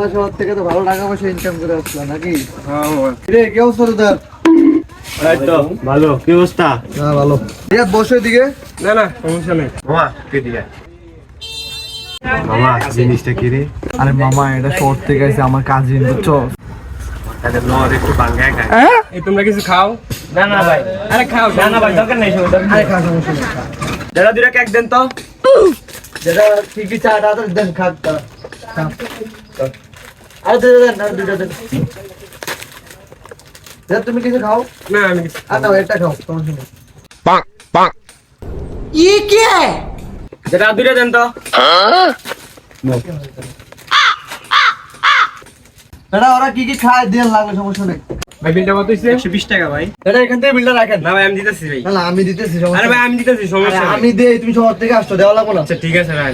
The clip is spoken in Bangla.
ঢাকা শহর থেকে তো ভালো টাকা পয়সা ইনকাম করে আসলো নাকি? হ্যাঁ মামা। রে কি অবস্থা তোদের? এই তো ভালো, কি অবস্থা? না ভালো। রিয়াদ বসো এদিকে। না না সমস্যা নেই মামা, কে দিয়ে মামা জিনিসটা কি রে? আরে মামা এটা শহর থেকে এসে আমার কাজিন বুঝছো? তাহলে নর একটু বাঙ্গায় খাই। এই তোমরা কিছু খাও? না না ভাই, আরে খাও। না না ভাই দরকার নেই, আরে খা সমস্যা নেই। দাদা দুটা কেক দেন তো। যেটা ঠিকই চাটা তো দেন খা। আরে দে দেন আর দুটো দেন। যেটা তুমি কিছু খাও? না আমি কিছু আর না এটা খাও সমস্যা নেই। দাদা দুটা দেন তো। এটা ওরা কি কি খায় দেন লাগলে সমস্যা নেই। ভাই বিলটা কত হইছে? 120 টাকা ভাই। এটা এখান থেকে বিলটা রাখেন। না ভাই আমি দিতেছি ভাই। না না আমি দিতেছি আরে সমস্যা ভাই নেই। আমি দিতেছি, সমস্যা আরে নেই। আমি দেই তুমি শহর থেকে আসছো দেওয়া লাগবো না। আচ্ছা ঠিক আছে ভাই।